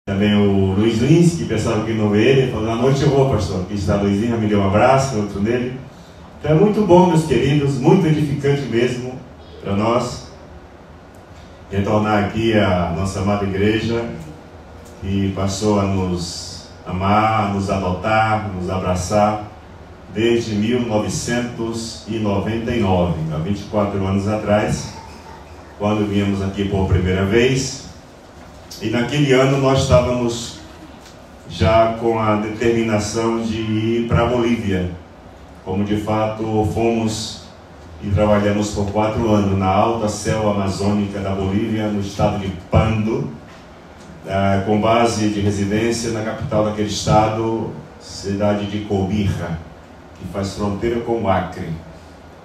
Também o Luiz Lins, que pensava que não vê ele, falou: "Na noite eu vou, pastor." Aqui está o Luizinho, me deu um abraço, outro nele. Então é muito bom, meus queridos, muito edificante mesmo para nós retornar aqui à nossa amada igreja, que passou a nos amar, a nos adotar, a nos abraçar desde 1999, há 24 anos atrás, quando viemos aqui por primeira vez. E naquele ano nós estávamos já com a determinação de ir para a Bolívia, como de fato fomos e trabalhamos por 4 anos na alta selva amazônica da Bolívia, no estado de Pando, com base de residência na capital daquele estado, cidade de Cobija, que faz fronteira com o Acre.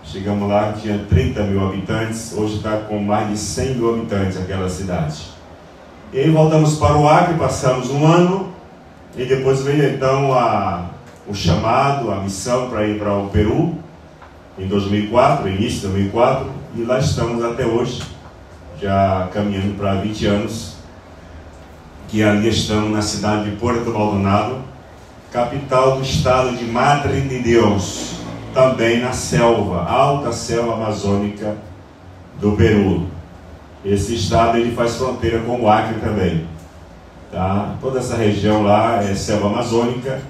Chegamos lá, tinha 30 mil habitantes, hoje está com mais de 100 mil habitantes aquela cidade. E aí voltamos para o Acre, passamos um ano, e depois veio então o chamado, a missão para ir para o Peru, em 2004, início de 2004, e lá estamos até hoje, já caminhando para 20 anos, que ali estamos na cidade de Puerto Maldonado, capital do estado de Madre de Deus, também na selva, alta selva amazônica do Peru. Esse estado ele faz fronteira com o Acre também, tá? Toda essa região lá é selva amazônica,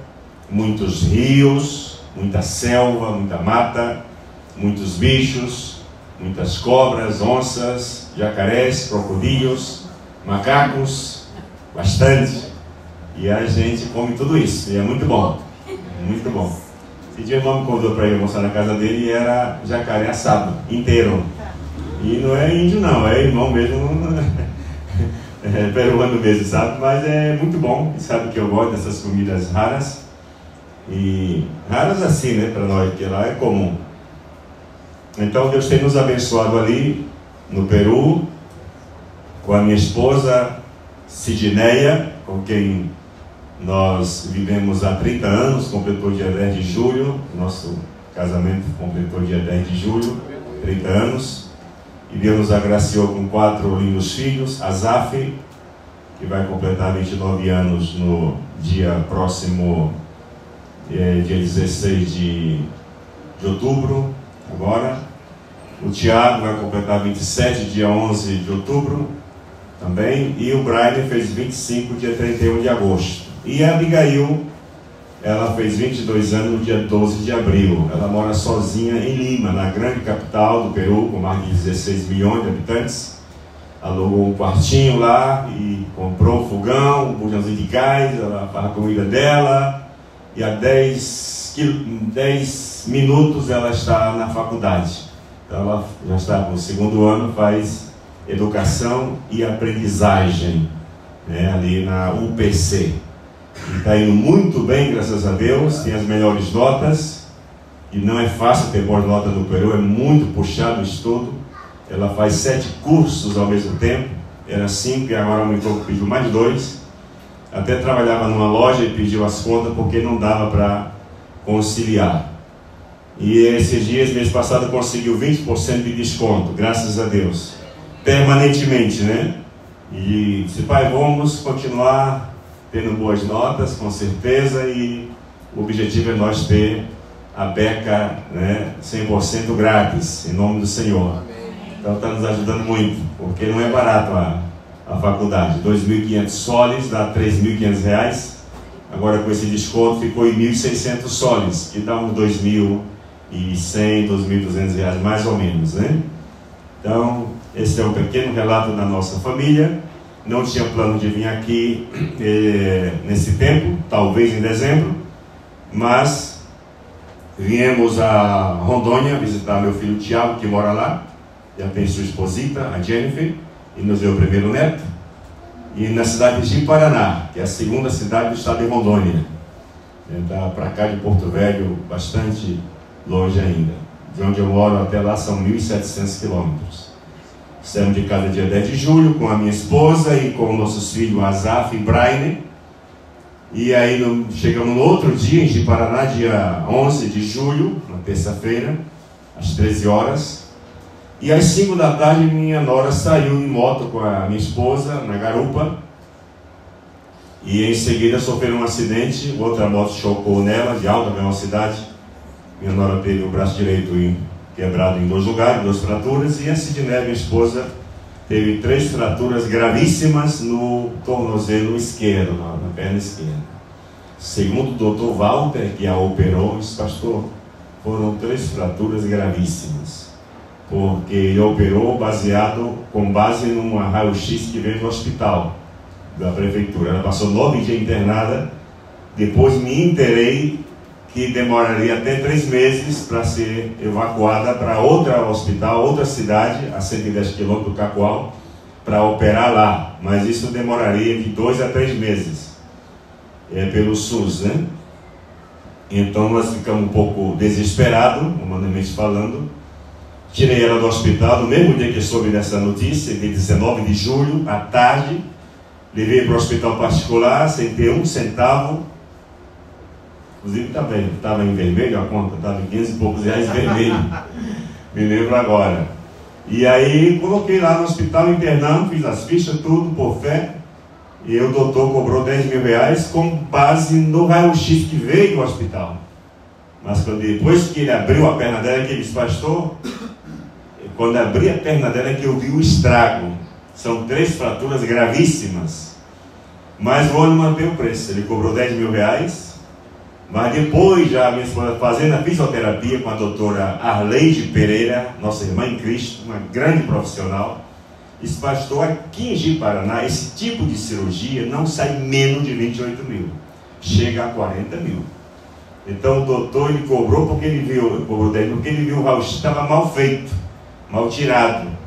muitos rios, muita selva, muita mata, muitos bichos, muitas cobras, onças, jacarés, crocodilos, macacos, bastante. E a gente come tudo isso, e é muito bom, muito bom. Esse dia o irmão me convidou para ir almoçar na casa dele e era jacaré assado, inteiro. E não é índio não, é irmão mesmo, é peruano mesmo, sabe? Mas é muito bom, e sabe que eu gosto dessas comidas raras. E raras assim, né, para nós, que lá é comum. Então Deus tem nos abençoado ali, no Peru, com a minha esposa, Sidneia, com quem nós vivemos há 30 anos, completou dia 10 de julho, nosso casamento completou dia 10 de julho, 30 anos. E Deus nos agraciou com 4 lindos filhos. Azaf, que vai completar 29 anos no dia próximo, dia 16 de outubro, agora. O Tiago vai completar 27, dia 11 de outubro, também. E o Brian fez 25, dia 31 de agosto. E a Abigail, ela fez 22 anos no dia 12 de abril. Ela mora sozinha em Lima, na grande capital do Peru, com mais de 16 milhões de habitantes. Alugou um quartinho lá e comprou um fogão, um bujãozinho de gás. Ela faz a comida dela. E há 10 minutos ela está na faculdade. Então ela já está no 2º ano, faz educação e aprendizagem, né, ali na UPC. Está indo muito bem, graças a Deus, tem as melhores notas, e não é fácil ter boas notas no Peru, é muito puxado o estudo. Ela faz 7 cursos ao mesmo tempo, era 5 e agora aumentou, pediu mais 2. Até trabalhava numa loja e pediu as contas porque não dava para conciliar. E esses dias, mês passado, conseguiu 20% de desconto, graças a Deus, permanentemente, né? E disse: "Pai, vamos continuar tendo boas notas, com certeza, e o objetivo é nós ter a beca, né, 100% grátis, em nome do Senhor." Amém. Então está nos ajudando muito, porque não é barato a faculdade. 2.500 soles dá R$3.500. Agora com esse desconto ficou em 1.600 soles, que dá uns R$2.100, R$2.200 mais ou menos, né? Então esse é um pequeno relato da nossa família. Não tinha plano de vir aqui nesse tempo, talvez em dezembro, mas viemos a Rondônia visitar meu filho Tiago, que mora lá, já tem sua esposita, a Jennifer, e nos deu o primeiro neto. E na cidade de Paraná, que é a 2ª cidade do estado de Rondônia, está para cá de Porto Velho, bastante longe ainda. De onde eu moro até lá são 1.700 quilômetros. Saímos de casa dia 10 de julho com a minha esposa e com nossos filhos Azaf e Brian. E aí chegamos no outro dia, em Paraná, dia 11 de julho, na terça-feira, às 13 horas. E às 5 da tarde minha nora saiu em moto com a minha esposa na garupa E em seguida sofreu um acidente, outra moto chocou nela de alta velocidade. Minha nora teve o braço direito quebrado em 2 lugares, 2 fraturas, e a Sidney, minha esposa, teve 3 fraturas gravíssimas no tornozelo esquerdo, na perna esquerda. Segundo o Dr. Walter, que a operou, disse: pastor, foram 3 fraturas gravíssimas, porque ele operou com base num raio-x que veio do hospital da prefeitura. Ela passou 9 dias internada. Depois me enterei que demoraria até 3 meses para ser evacuada para outro hospital, outra cidade, a 110 quilômetros do Cacoal, para operar lá. Mas isso demoraria de 2 a 3 meses, pelo SUS, né? Então nós ficamos um pouco desesperados, humanamente falando. Tirei ela do hospital no mesmo dia que soube dessa notícia, de 19 de julho, à tarde. Levei para o hospital particular, sem ter 1 centavo. Inclusive estava em vermelho a conta, estava em 500 e poucos reais vermelho. Me lembro agora. E aí coloquei lá no hospital, internando, fiz as fichas, tudo por fé. E o doutor cobrou 10 mil reais com base no raio-x que veio do hospital. Mas depois que ele abriu a perna dela, que ele disse: pastor, quando abri a perna dela é que eu vi o estrago. São 3 fraturas gravíssimas. Mas o homem manteve o preço. Ele cobrou 10 mil reais. Mas depois, já a minha esposa fazendo a fisioterapia com a doutora Arleide Pereira, nossa irmã em Cristo, uma grande profissional, disse: pastor, aqui em Ji-Paraná, esse tipo de cirurgia não sai menos de 28 mil. Chega a 40 mil. Então o doutor, ele cobrou porque ele viu, o raio-x estava mal feito, mal tirado.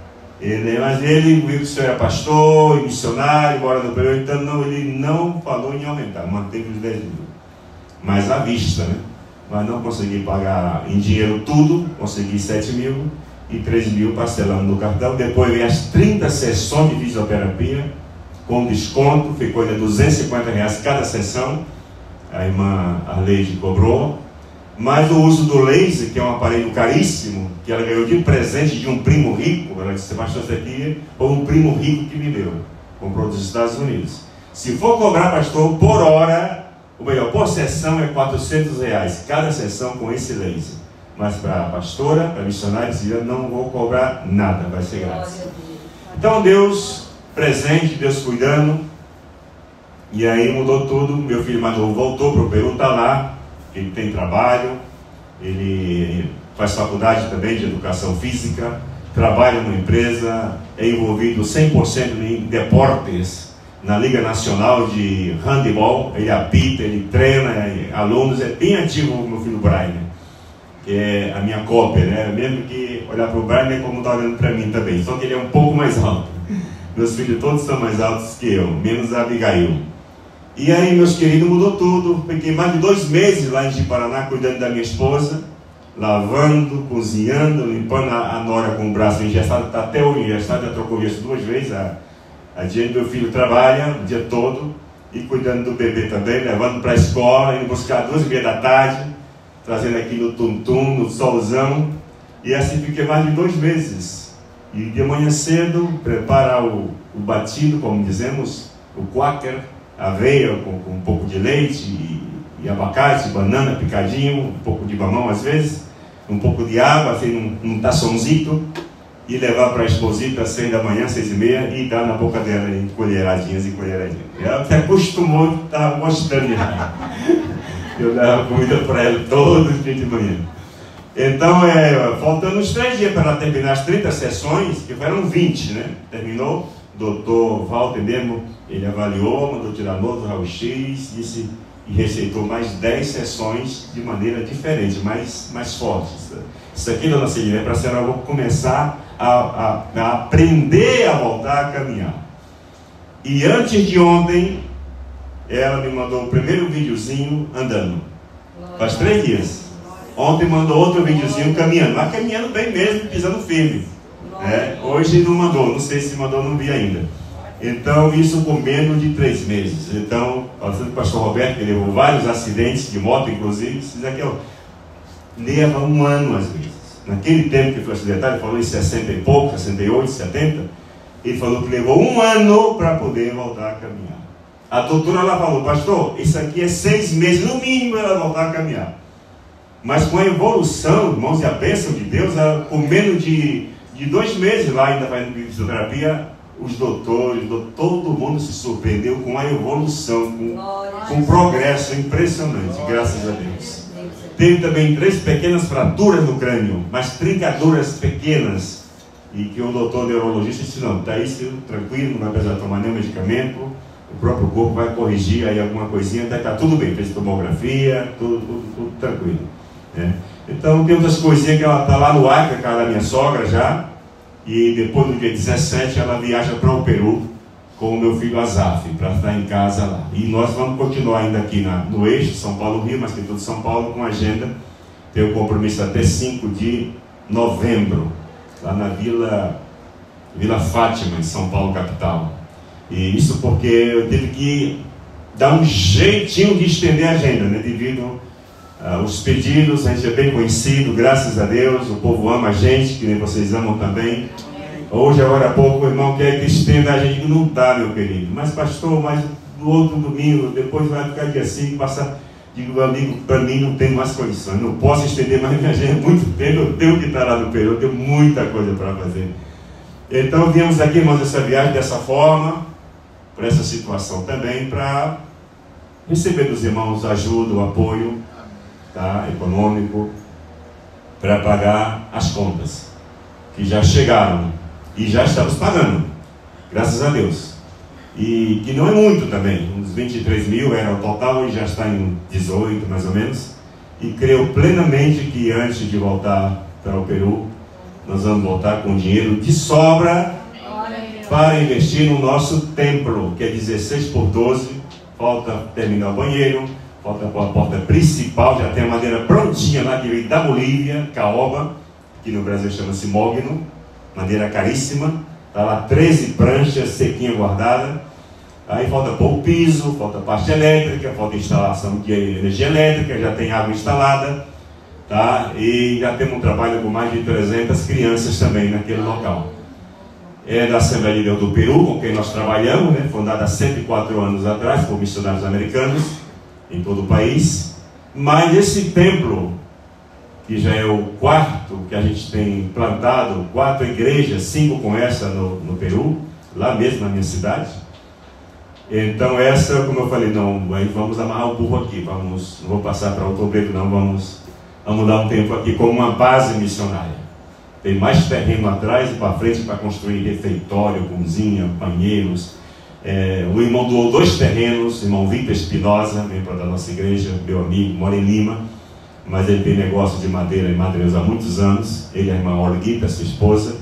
Mas ele viu que o senhor era pastor, missionário, mora no Peru, então ele não falou em aumentar, manteve os 10 mil. Mas à vista, né? Mas não consegui pagar em dinheiro tudo, consegui 7 mil e 3 mil parcelando no cartão. Depois veio as 30 sessões de fisioterapia, com desconto, ficou ainda 250 reais cada sessão. A irmã Arleide cobrou. Mas o uso do laser, que é um aparelho caríssimo, que ela ganhou de presente de um primo rico. Ela disse: pastor, isso aqui foi um primo rico que me deu, comprou dos Estados Unidos. Se for cobrar, pastor, por hora, ou melhor, por sessão é 400 reais, cada sessão com esse laser. Mas para a pastora, para a missionária, eu não vou cobrar nada, vai ser grátis. Então Deus presente, Deus cuidando. E aí mudou tudo. Meu filho mais novo voltou para o Peru, está lá. Ele tem trabalho, ele faz faculdade também de educação física, trabalha numa empresa, é envolvido 100% em deportes, na Liga Nacional de Handebol. Ele apita, ele treina alunos, é bem ativo o meu filho Brian, que é a minha cópia, né? Mesmo que olhar para o Brian é como está olhando para mim também, só que ele é um pouco mais alto. Meus filhos todos são mais altos que eu, menos a Abigail. E aí, meus queridos, mudou tudo. Fiquei mais de 2 meses lá em Ji-Paraná cuidando da minha esposa, lavando, cozinhando, limpando a nora com o braço engessado. Está até hoje engessado, já trocou isso 2 vezes. A Diane, meu filho, trabalha o dia todo e cuidando do bebê também, levando para a escola, indo buscar 2h30 da tarde, trazendo aqui no tum-tum, no solzão. E assim fiquei mais de 2 meses. E de manhã cedo, prepara o batido, como dizemos, o quaker, aveia com um pouco de leite e abacate, banana picadinho, um pouco de mamão às vezes, um pouco de água, assim num taçãozito, e levar para a esposita às 6 da manhã, 6h30, e dar na boca dela em colheradinhas e colheradinhas. Ela se acostumou, estava gostando já. Eu dava comida para ela todos os dias de manhã. Então, faltando uns 3 dias para ela terminar as 30 sessões, que foram 20, né? Terminou, o doutor Walter mesmo, ele avaliou, mandou tirar novo raio-x, disse, e receitou mais 10 sessões de maneira diferente, mais fortes. Isso aqui, dona Celina, é para a senhora começar a aprender a voltar a caminhar. E antes de ontem, ela me mandou o primeiro videozinho andando. Faz 3 dias. Ontem mandou outro videozinho caminhando, mas caminhando bem mesmo, pisando firme. Hoje não mandou, não sei se mandou, não vi ainda. Então, isso com menos de 3 meses. Então, falando com o pastor Roberto, que levou vários acidentes de moto, inclusive, isso aqui, leva 1 ano às vezes. Naquele tempo que foi acidentado, ele falou em 60 e pouco, 68, 70, ele falou que levou 1 ano para poder voltar a caminhar. A doutora ela falou, pastor, isso aqui é 6 meses, no mínimo ela voltar a caminhar. Mas com a evolução, irmãos, e a bênção de Deus, ela, com menos de 2 meses lá ainda fazendo fisioterapia, os doutores, todo mundo se surpreendeu com a evolução, com o progresso impressionante, graças a Deus. Teve também 3 pequenas fraturas no crânio, mas trincaduras pequenas, e que o doutor neurologista disse, não, está isso tranquilo, não vai precisar tomar nenhum medicamento, o próprio corpo vai corrigir aí alguma coisinha, está tudo bem, fez tomografia, tudo tranquilo. Né? Então tem outras coisinhas que ela está lá no Acre, casa da minha sogra já, e depois no dia 17 ela viaja para o Peru com o meu filho Azaf, para estar em casa lá. E nós vamos continuar ainda aqui no eixo, São Paulo-Rio, mas tem todo São Paulo com agenda. Tenho compromisso até 5 de novembro, lá na Vila Fátima, em São Paulo, capital. E isso porque eu tive que dar um jeitinho de estender a agenda, né? Devido aos pedidos, a gente é bem conhecido, graças a Deus, o povo ama a gente, que nem vocês amam também. Hoje, agora há pouco, o irmão quer que estenda a gente, não dá, meu querido. Mas pastor, mas no outro domingo, depois vai ficar dia 5, passar. Digo, amigo, para mim não tem mais condições, não posso estender mais minha agenda, muito tempo, eu tenho que estar lá no Peru, eu tenho muita coisa para fazer. Então viemos aqui, irmãos, essa viagem dessa forma, para essa situação também, para receber dos irmãos ajuda, o apoio, tá, econômico, para pagar as contas, que já chegaram, e já estamos pagando, graças a Deus. E que não é muito também, uns 23 mil era o total, e já está em 18 mais ou menos. E creio plenamente que antes de voltar para o Peru, nós vamos voltar com dinheiro de sobra para investir no nosso templo, que é 16 por 12, falta terminar o banheiro, falta a porta principal, já tem a madeira prontinha lá que veio da Bolívia, caoba, que no Brasil chama-se mogno, madeira caríssima, está lá 13 pranchas sequinha guardada. Aí falta pôr o piso, falta parte elétrica, falta instalação de energia elétrica, já tem água instalada, tá? E já temos um trabalho com mais de 300 crianças também naquele local. É da Assembleia de Deus do Peru, com quem nós trabalhamos, né? Fundada há 104 anos atrás por missionários americanos em todo o país. Mas esse templo, que já é o 4º que a gente tem plantado, 4 igrejas, 5 com essa no Peru, lá mesmo na minha cidade. Então essa, como eu falei, não, vamos amarrar o burro aqui, não vou passar para Outubro, não, vamos dar um tempo aqui como uma base missionária. Tem mais terreno atrás e para frente para construir refeitório, cozinha, banheiros. O irmão doou 2 terrenos, o irmão Victor Espinosa, membro da nossa igreja, meu amigo, mora em Lima, mas ele tem negócio de madeira em Madeiros há muitos anos. Ele e a irmã Olguita, sua esposa,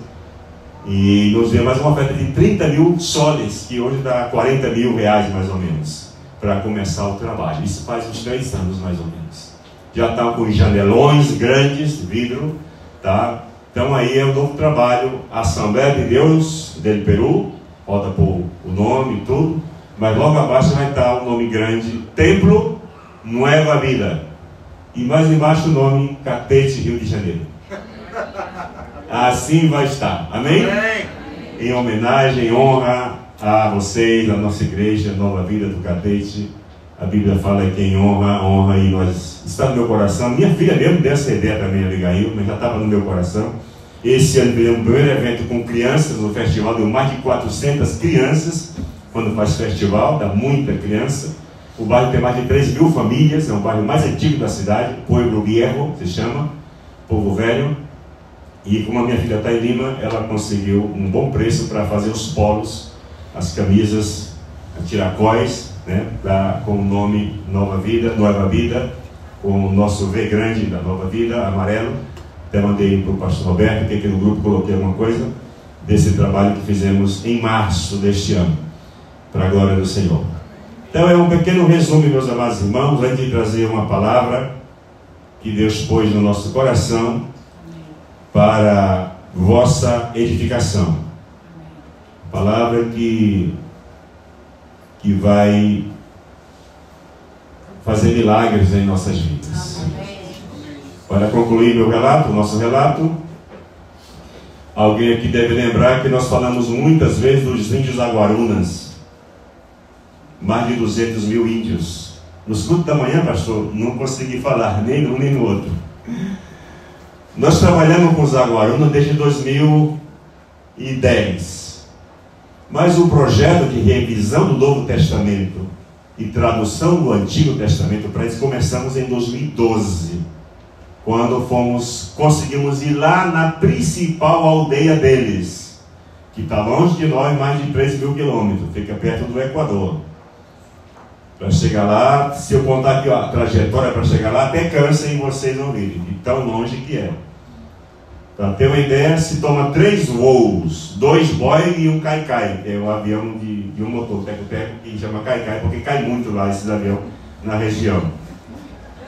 e nos deu mais uma oferta de 30 mil soles, que hoje dá 40 mil reais mais ou menos, para começar o trabalho. Isso faz uns 3 anos mais ou menos. Já está com janelões grandes de vidro, tá? Então aí é um novo trabalho, Assembleia de Deus del Peru, falta pôr o nome e tudo, mas logo abaixo vai estar o nome grande, Templo Nueva Vida, e mais embaixo o nome Catete, Rio de Janeiro. Assim vai estar, amém? Em homenagem, em honra a vocês, a nossa igreja, Nova Vida do Catete. A Bíblia fala que quem honra, honra, e nós, está no meu coração. Minha filha mesmo deu essa ideia também, Abigail, mas já estava no meu coração. Esse ano veio um primeiro evento com crianças, no festival, deu mais de 400 crianças, quando faz festival, dá muita criança. O bairro tem mais de 3 mil famílias, é o bairro mais antigo da cidade, Pueblo Viejo, se chama, Povo Velho. E como a minha filha está em Lima, ela conseguiu um bom preço para fazer os polos, as camisas, tiracóis, né, com o nome Nova Vida, com o nosso V grande da Nova Vida, amarelo. Até mandei para o pastor Roberto, que aqui no grupo coloquei alguma coisa desse trabalho que fizemos em março deste ano, para a glória do Senhor. Então é um pequeno resumo, meus amados irmãos, antes de trazer uma palavra que Deus pôs no nosso coração para vossa edificação. Palavra que vai fazer milagres em nossas vidas. Para concluir meu relato, nosso relato, alguém aqui deve lembrar que nós falamos muitas vezes dos índios aguarunas. mais de 200 mil índios. Nos cultos da manhã, pastor, não consegui falar nem um nem no outro. Nós trabalhamos com os Aguarunas desde 2010. Mas o projeto de revisão do Novo Testamento e tradução do Antigo Testamento para eles começamos em 2012, quando conseguimos ir lá na principal aldeia deles, que está longe de nós, mais de 3 mil quilômetros, fica perto do Equador. Para chegar lá, se eu contar aqui a trajetória para chegar lá, até cansa em vocês ouvirem, de tão longe que é. Para ter uma ideia, se toma 3 voos, 2 Boeing e um Caicai, que é um avião de um motor, teco-teco, que chama Caicai, porque cai muito lá esses aviões na região.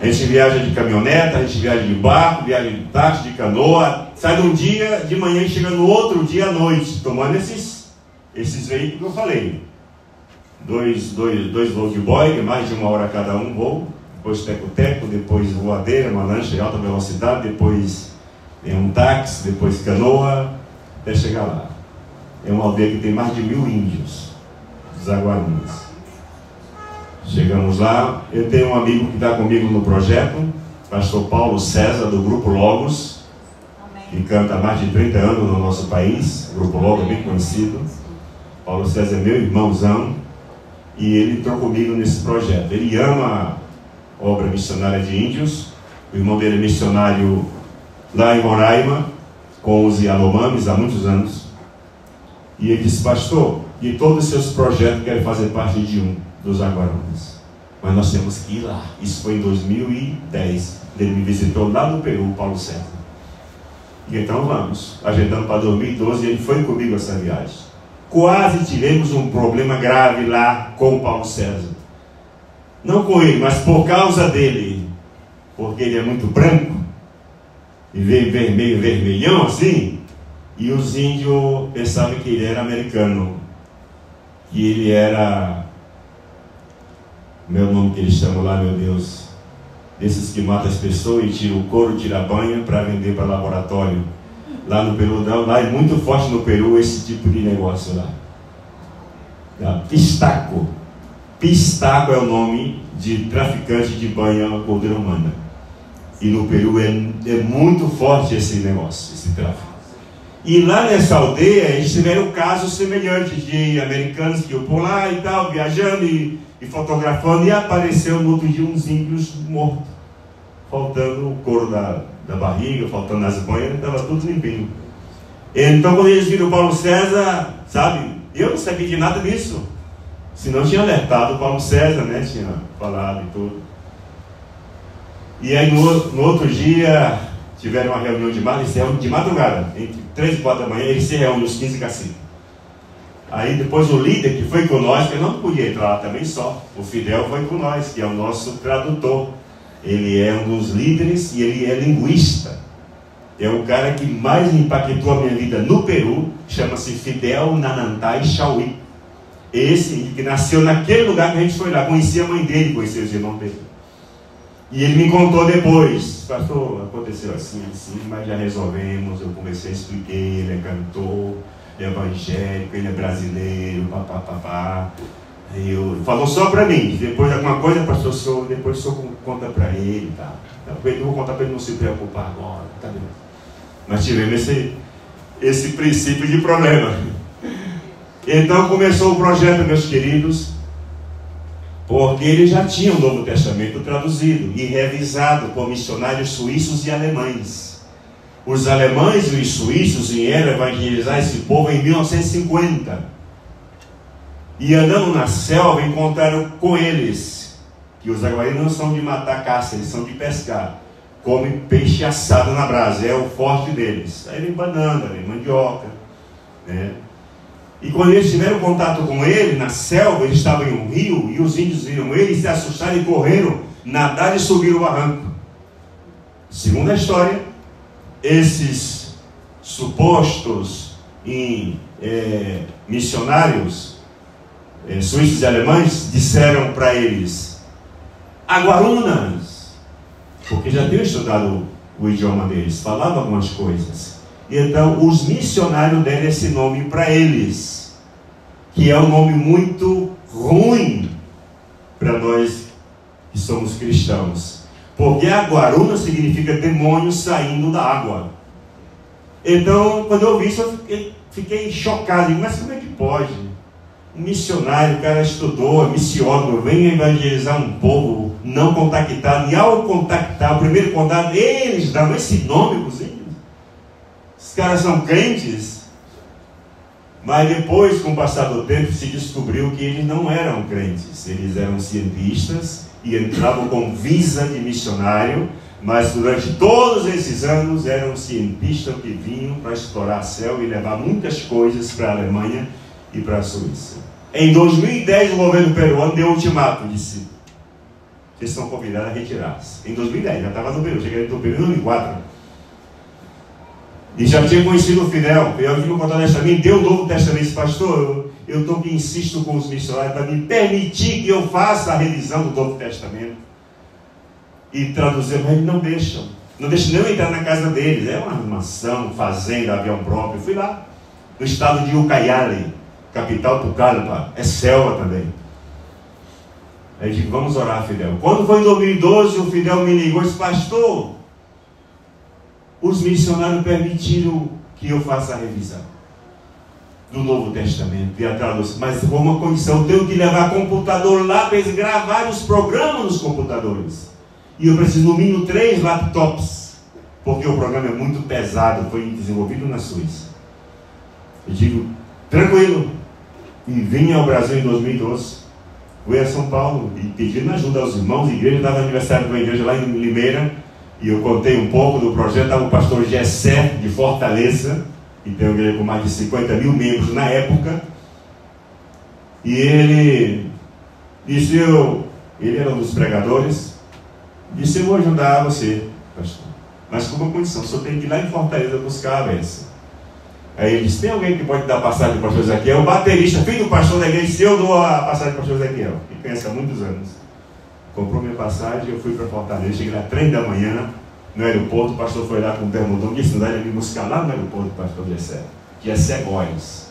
A gente viaja de caminhoneta, a gente viaja de barco, viaja de táxi, de canoa, sai num dia de manhã e chega no outro dia à noite, tomando esses veículos que eu falei. Dois voos de Boeing, mais de 1 hora cada um voo, depois teco-teco, depois voadeira, uma lancha de alta velocidade, depois um táxi, depois canoa, até chegar lá. É uma aldeia que tem mais de 1.000 índios, os Aguarunas. Chegamos lá, eu tenho um amigo que está comigo no projeto, pastor Paulo César, do Grupo Logos, que canta há mais de 30 anos no nosso país. O Grupo Logos é bem conhecido. Paulo César é meu irmãozão, e ele entrou comigo nesse projeto. Ele ama a obra missionária de índios. O irmão dele é missionário lá em Roraima, com os Yanomamis há muitos anos. E ele disse: pastor, de todos os seus projetos, quero fazer parte de um dos Aguarunas, mas nós temos que ir lá. Isso foi em 2010. Ele me visitou lá no Peru, Paulo César. E então vamos, agendando para 2012, e ele foi comigo essa viagem. Quase tivemos um problema grave lá com o Paulo César. Não com ele, mas por causa dele. Porque ele é muito branco, e veio meio vermelhão assim, e os índios pensavam que ele era americano, que ele era, meu nome que eles chamam lá, meu Deus, desses que matam as pessoas e tiram o couro, tiram a banha para vender para laboratório. Lá no Peru, lá é muito forte no Peru esse tipo de negócio lá. Pistaco. Pistaco é o nome de traficante de banha gordura humana. E no Peru é muito forte esse negócio, esse tráfico. E lá nessa aldeia, eles tiveram casos semelhantes de americanos que iam por lá e tal, viajando e fotografando, e apareceu no outro dia uns índios mortos, faltando o couro da barriga, faltando as banhas, estava tudo limpinho. Então, quando eles viram o Paulo César, sabe, eu não sabia de nada disso, senão tinha alertado o Paulo César, né, tinha falado e tudo. E aí no outro dia tiveram uma reunião de madrugada, entre 3 e 4 da manhã, eles se reúnem, os 15 caciques. Aí depois o líder que foi com nós, que não podia entrar lá também só, o Fidel foi com nós, que é o nosso tradutor. Ele é um dos líderes e ele é linguista. É o cara que mais impactou a minha vida no Peru, chama-se Fidel Nanantai Chauí. Esse que nasceu naquele lugar que a gente foi lá, conhecia a mãe dele, conhecia os irmãos dele. E ele me contou depois: pastor, aconteceu assim, mas já resolvemos. Eu comecei a explicar, ele é cantor, ele é evangélico, ele é brasileiro, papapá. Falou só para mim, depois de alguma coisa, pastor, depois o senhor conta para ele, tá? Eu vou contar para ele não se preocupar agora, tá bem? Mas tivemos esse princípio de problema. Então começou o projeto, meus queridos, porque ele já tinha o Novo Testamento traduzido e revisado por missionários suíços e alemães. Os alemães e os suíços vieram evangelizar esse povo em 1950. E andando na selva, encontraram com eles que os aguarinos não são de matar caça, eles são de pescar. Comem peixe assado na brasa, é o forte deles. Aí vem banana, vem mandioca, né? E quando eles tiveram contato com ele na selva, eles estavam em um rio, e os índios viram ele, se assustaram e correram, nadaram e subiram o barranco. Segundo a história, esses supostos missionários suíços e alemães disseram para eles: Aguarunas, porque já tinham estudado o idioma deles, falavam algumas coisas. E então os missionários deram esse nome para eles, que é um nome muito ruim para nós que somos cristãos. Porque aguaruna significa demônio saindo da água. Então, quando eu ouvi isso, eu fiquei chocado. Mas como é que pode? Um missionário, o cara estudou, é missiólogo, vem evangelizar um povo não contactado. E ao contactar, o primeiro contato, eles dão esse nome para os índios. Os caras são crentes. Mas depois, com o passar do tempo, se descobriu que eles não eram crentes. Eles eram cientistas e entravam com visa de missionário. Mas durante todos esses anos eram cientistas que vinham para explorar o céu e levar muitas coisas para a Alemanha e para a Suíça. Em 2010 o governo peruano deu um ultimato, disse: vocês são convidados a retirar-se. Em 2010, já estava no Peru, cheguei no Peru em 2004. E já tinha conhecido o Fidel. Eu vim contar nesta mim, deu o Novo Testamento. Disse: pastor, eu estou que insisto com os missionários para me permitir que eu faça a revisão do Novo Testamento e traduzir, mas eles não deixam. Não deixam nem eu entrar na casa deles. É uma mansão, fazenda, avião próprio. Eu fui lá, no estado de Ucayali, capital Pucallpa, é selva também. Aí eu digo: vamos orar, Fidel. Quando foi em 2012, o Fidel me ligou e disse: pastor, os missionários permitiram que eu faça a revisão do Novo Testamento e a tradução, mas com uma condição: eu tenho que levar computador lá para eles gravarem os programas nos computadores. E eu preciso no mínimo 3 laptops, porque o programa é muito pesado, foi desenvolvido na Suíça. Eu digo: tranquilo. E vim ao Brasil em 2012. Fui a São Paulo e pedindo ajuda aos irmãos de igreja. Dava aniversário de uma igreja lá em Limeira. E eu contei um pouco do projeto. Estava o pastor Gessé, de Fortaleza, e tem uma igreja com mais de 50 mil membros na época. E ele disse: ele era um dos pregadores. Disse: eu vou ajudar você, pastor, mas com uma condição: o senhor tem que ir lá em Fortaleza buscar a bênção. Aí ele disse: tem alguém que pode dar passagem para o pastor Ezequiel? O baterista, filho do pastor da igreja, disse: eu dou a passagem para o pastor Ezequiel, que conhece há muitos anos. Comprou minha passagem, eu fui para Fortaleza. Cheguei lá 3 da manhã no aeroporto. O pastor foi lá com o bermudão, disse: não, ele me buscar lá no aeroporto, o pastor Gessé Góes.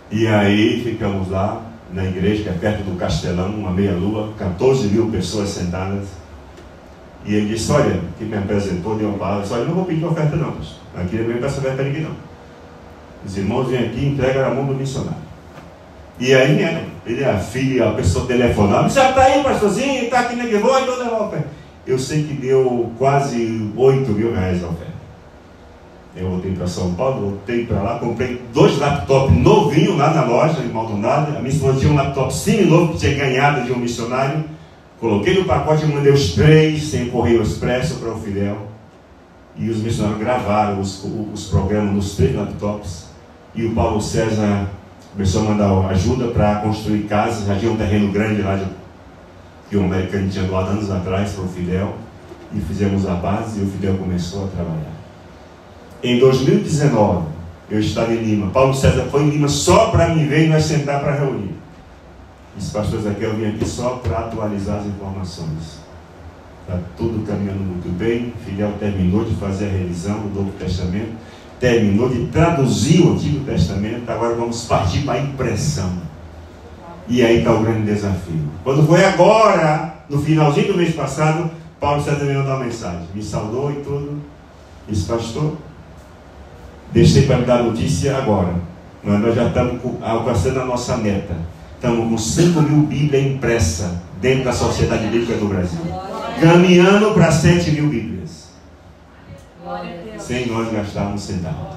E aí ficamos lá na igreja, que é perto do Castelão, uma meia-lua, 14 mil pessoas sentadas. E ele disse: olha, que me apresentou, deu uma palavra. Disse: olha, eu não vou pedir oferta não, pastor. Aqui não peço oferta para ninguém não. Os irmãos vêm aqui e entregam na mão do missionário. E aí ele, a filha, a pessoa telefonava: você está aí, pastorzinho, está aqui na igreja, vou então levar a oferta. Eu sei que deu quase 8 mil reais a oferta. Eu voltei para São Paulo, voltei para lá, comprei 2 laptops novinhos lá na loja, em Maldonado. A minha esposa tinha um laptop semi-novo que tinha ganhado de um missionário. Coloquei no pacote e mandei os 3 sem correio expresso para o Fidel. E os missionários gravaram os programas nos 3 laptops. E o Paulo César começou a mandar ajuda para construir casas. Já tinha um terreno grande lá que o americano tinha doado anos atrás para o Fidel. E fizemos a base e o Fidel começou a trabalhar. Em 2019, eu estava em Lima. Paulo César foi em Lima só para me ver e nós sentar para reunir. Disse: pastor Ezequiel, eu vim aqui só para atualizar as informações. Está tudo caminhando muito bem. Fidel terminou de fazer a revisão do Novo Testamento, terminou de traduzir o Antigo Testamento. Agora vamos partir para a impressão. E aí está o grande desafio. Quando foi agora, no finalzinho do mês passado, Paulo César me mandou uma mensagem, me saudou e tudo. Disse: pastor, deixei para me dar notícia agora, mas nós já estamos alcançando a nossa meta. Estamos com 5 mil Bíblias impressas dentro da Sociedade Bíblica do Brasil, caminhando para 7 mil Bíblias, sem nós gastarmos um centavo.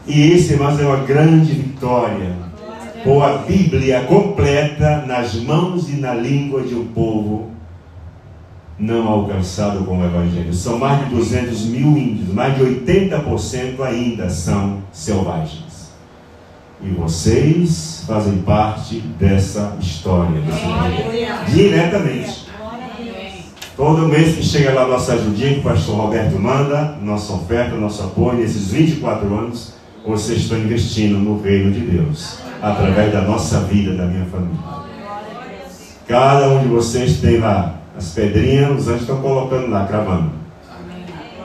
E esse, irmãos, é uma grande vitória. Pôr a Bíblia completa nas mãos e na língua de um povo não alcançado com o Evangelho. São mais de 200 mil índios, mais de 80% ainda são selvagens. E vocês fazem parte dessa história, diretamente. Todo mês que chega lá a nossa ajudinha, que o pastor Roberto manda, nossa oferta, nosso apoio, nesses 24 anos, vocês estão investindo no reino de Deus, através da nossa vida, da minha família. Cada um de vocês tem lá as pedrinhas, os anjos estão colocando lá, cravando.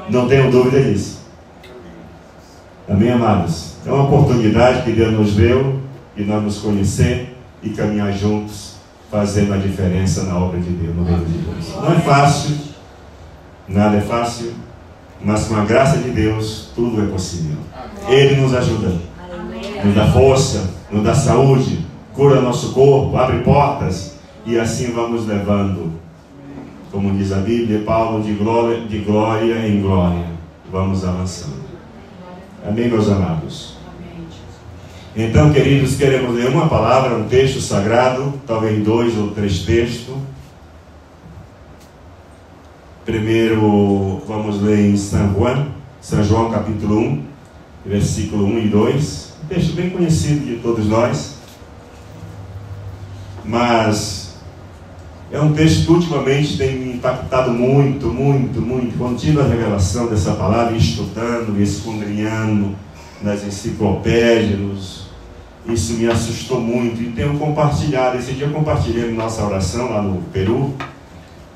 Não tenham dúvida disso. Amém, amados? É uma oportunidade que Deus nos deu de nós nos conhecer e caminhar juntos, fazendo a diferença na obra de Deus, no reino de Deus. Não é fácil, nada é fácil, mas com a graça de Deus, tudo é possível. Ele nos ajuda, nos dá força, nos dá saúde, cura nosso corpo, abre portas, e assim vamos levando, como diz a Bíblia, Paulo, de glória em glória, vamos avançando. Amém, meus amados? Então, queridos, queremos ler uma palavra, um texto sagrado, talvez 2 ou 3 textos. Primeiro, vamos ler em São João capítulo 1, versículo 1 e 2. Um texto bem conhecido de todos nós, mas é um texto que ultimamente tem me impactado muito. Quando tive a revelação dessa palavra, estudando, esquadrinhando nas enciclopédias, isso me assustou muito e tenho compartilhado. Esse dia eu compartilhei nossa oração lá no Peru.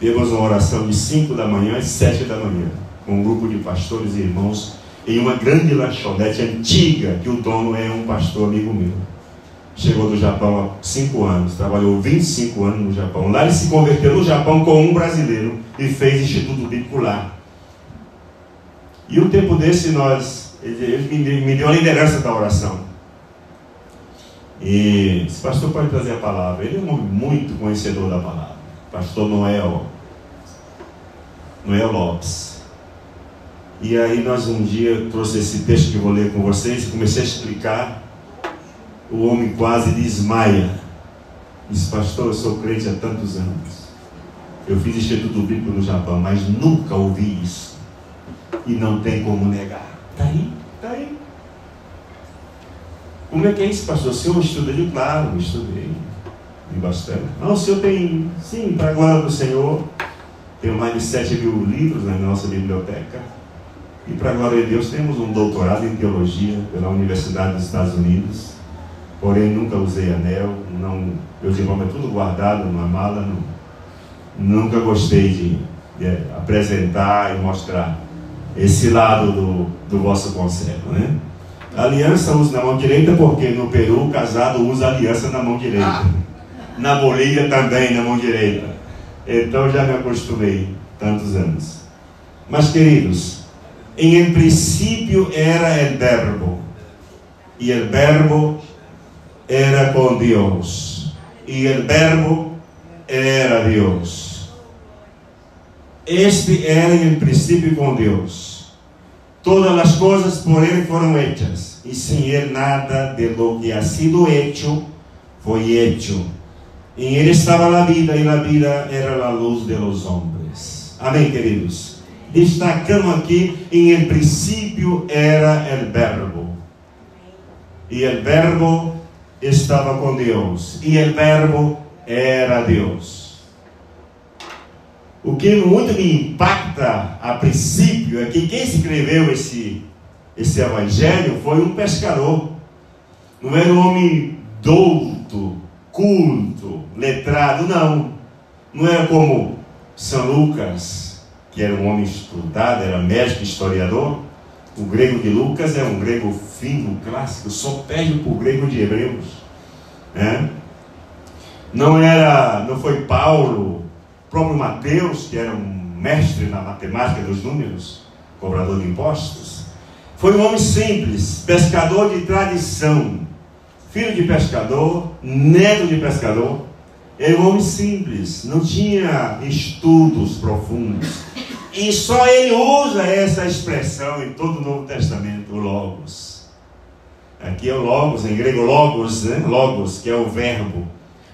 Temos uma oração de 5 da manhã às 7 da manhã, com um grupo de pastores e irmãos, em uma grande lanchonete antiga, que o dono é um pastor amigo meu. Chegou do Japão há 5 anos, trabalhou 25 anos no Japão. Lá ele se converteu no Japão com um brasileiro e fez Instituto Bíblico lá. E um tempo desse ele me deu a liderança da oração. E esse pastor pode trazer a palavra. Ele é um homem muito conhecedor da palavra. Pastor Noel Lopes. E aí nós um dia trouxe esse texto que eu vou ler com vocês e comecei a explicar. O homem quase desmaia. Disse: pastor, eu sou crente há tantos anos, eu fiz Instituto Bíblico no Japão, mas nunca ouvi isso, e não tem como negar. Está aí. Como é que é isso, pastor? O senhor estuda? Eu, claro, estudei bastante. Não, o senhor tem, sim, para a glória do Senhor, tenho mais de 7.000 livros na nossa biblioteca, e para a glória de Deus temos um doutorado em teologia pela Universidade dos Estados Unidos. Porém nunca usei anel, meus irmãos, é tudo guardado numa mala, nunca gostei de apresentar e mostrar esse lado do vosso conselho, né? A aliança usa na mão direita, porque no Peru o casado usa aliança na mão direita. Na Bolívia também na mão direita. Então já me acostumei tantos anos. Mas, queridos, em princípio era el verbo, e el verbo era com Deus, e el verbo era Deus. Este era em princípio com Deus. Todas as coisas por Ele foram hechas, e sem Ele nada de lo que ha sido hecho foi hecho. Em Ele estava a vida, e a vida era a luz de los hombres. Amém, queridos? Destacamos aqui, em princípio era el verbo, e el verbo estava com Deus, e o verbo era Deus. O que muito me impacta a princípio é que quem escreveu esse evangelho foi um pescador. Não era um homem douto, culto, letrado, não era como São Lucas, que era um homem estudado, era médico, historiador. O grego de Lucas é um grego fino, clássico, só perde para o grego de Hebreus, né? Não foi Paulo, o próprio Mateus, que era um mestre na matemática dos números, cobrador de impostos. Foi um homem simples, pescador de tradição, filho de pescador, neto de pescador. Era um homem simples, não tinha estudos profundos. E só ele usa essa expressão em todo o Novo Testamento, o Logos. Aqui é o Logos, em grego Logos, né? Logos, que é o verbo.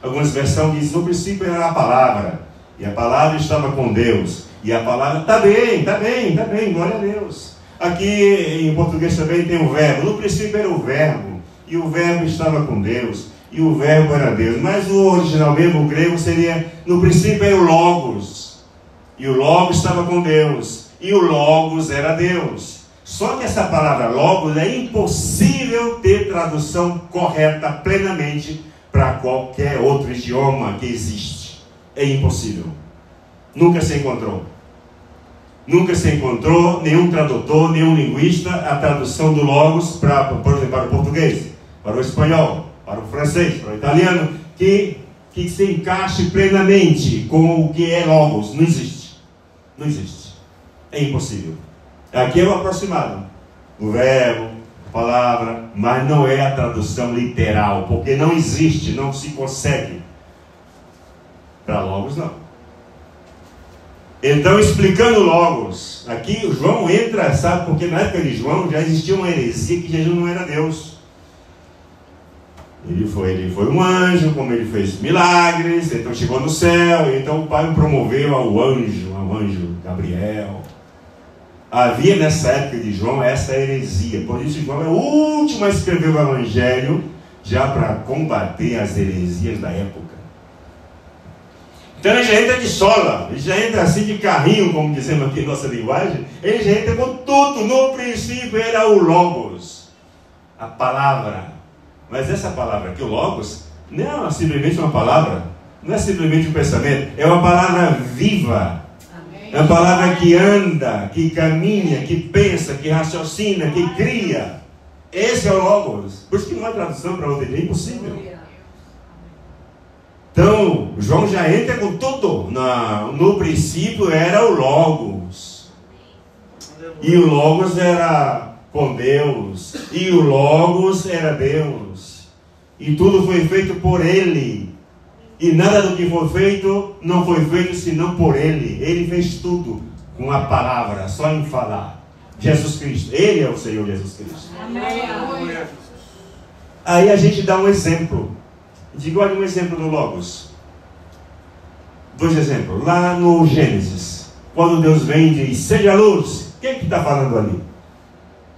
Algumas versões dizem: no princípio era a palavra, e a palavra estava com Deus, e a palavra, está bem, glória a Deus. Aqui em português também tem o verbo. No princípio era o verbo, e o verbo estava com Deus, e o verbo era Deus. Mas o original mesmo, o grego, seria: no princípio era o Logos, e o Logos estava com Deus, e o Logos era Deus. Só que essa palavra Logos é impossível ter tradução correta plenamente para qualquer outro idioma que existe. É impossível. Nunca se encontrou nenhum tradutor, nenhum linguista a tradução do Logos por exemplo, para o português, para o espanhol, para o francês, para o italiano. que se encaixe plenamente com o que é Logos. Não existe. Não existe. É impossível. Aqui é o aproximado. O verbo, a palavra, mas não é a tradução literal, porque não existe, não se consegue. Para Logos, não. Então, explicando Logos, aqui o João entra, sabe, porque na época de João já existia uma heresia que Jesus não era Deus. Ele foi um anjo, como ele fez milagres, então chegou no céu, então o Pai o promoveu ao anjo Gabriel. Havia nessa época de João essa heresia, por isso João é o último a escrever o Evangelho, já para combater as heresias da época. Então ele já entra de sola, ele já entra assim de carrinho, como dizemos aqui em nossa linguagem, ele já entra com tudo. No princípio era o Logos, a palavra. Mas essa palavra aqui, o Logos, não é simplesmente uma palavra, não é simplesmente um pensamento, é uma palavra viva. Amém. É uma palavra que anda, que caminha, que pensa, que raciocina, que cria. Esse é o Logos. Por isso que não há tradução para outro dia, é impossível. Então, João já entra com tudo. No princípio era o Logos. E o Logos era com Deus. E o Logos era Deus. E tudo foi feito por Ele. E nada do que foi feito, não foi feito senão por Ele. Ele fez tudo com a palavra, só em falar. Jesus Cristo. Ele é o Senhor Jesus Cristo. Amém. Aí a gente dá um exemplo. Digo, olha um exemplo do Logos. 2 exemplos. Lá no Gênesis, quando Deus vem e diz, seja luz. Quem que está falando ali?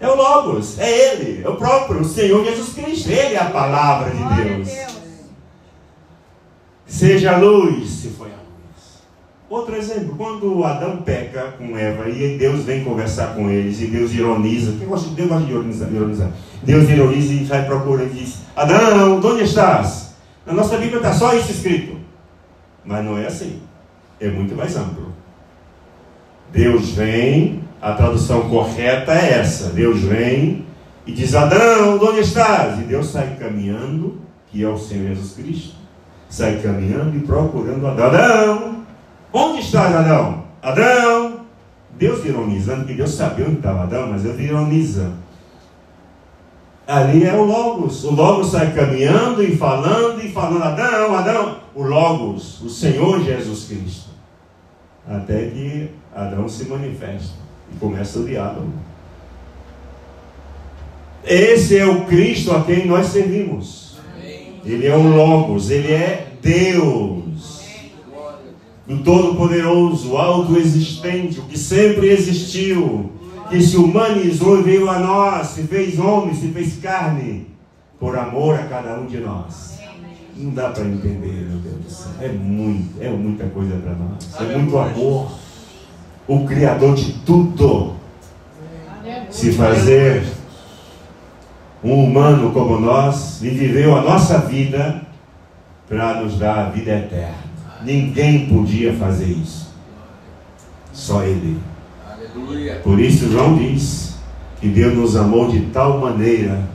É o Logos, é Ele, é o próprio Senhor Jesus Cristo. Ele é a palavra de Deus. Seja luz, se foi a luz. Outro exemplo, quando Adão peca com Eva e Deus vem conversar com eles e Deus ironiza. Deus gosta de ironizar. Deus ironiza e vai procurar e diz, Adão, onde estás? Na nossa Bíblia está só isso escrito. Mas não é assim. É muito mais amplo. Deus vem, a tradução correta é essa. Deus vem e diz, Adão, onde estás? E Deus sai caminhando, que é o Senhor Jesus Cristo. Sai caminhando e procurando Adão. Adão, onde estás, Adão? Adão. Deus ironizando, que Deus sabia onde estava Adão, mas Deus ironiza. Ali é o Logos. O Logos sai caminhando e falando, Adão, Adão. O Logos, o Senhor Jesus Cristo. Até que Adão se manifesta e começa o diálogo. Esse é o Cristo a quem nós servimos. Amém. Ele é o Logos, Ele é Deus. O Todo-Poderoso, o Autoexistente, o que sempre existiu, que se humanizou e veio a nós, se fez homem, se fez carne, por amor a cada um de nós. Não dá para entender, meu Deus do céu. É muita coisa para nós. É muito amor. O Criador de tudo. Se fazer um humano como nós e viveu a nossa vida para nos dar a vida eterna. Ninguém podia fazer isso. Só Ele. Por isso João diz que Deus nos amou de tal maneira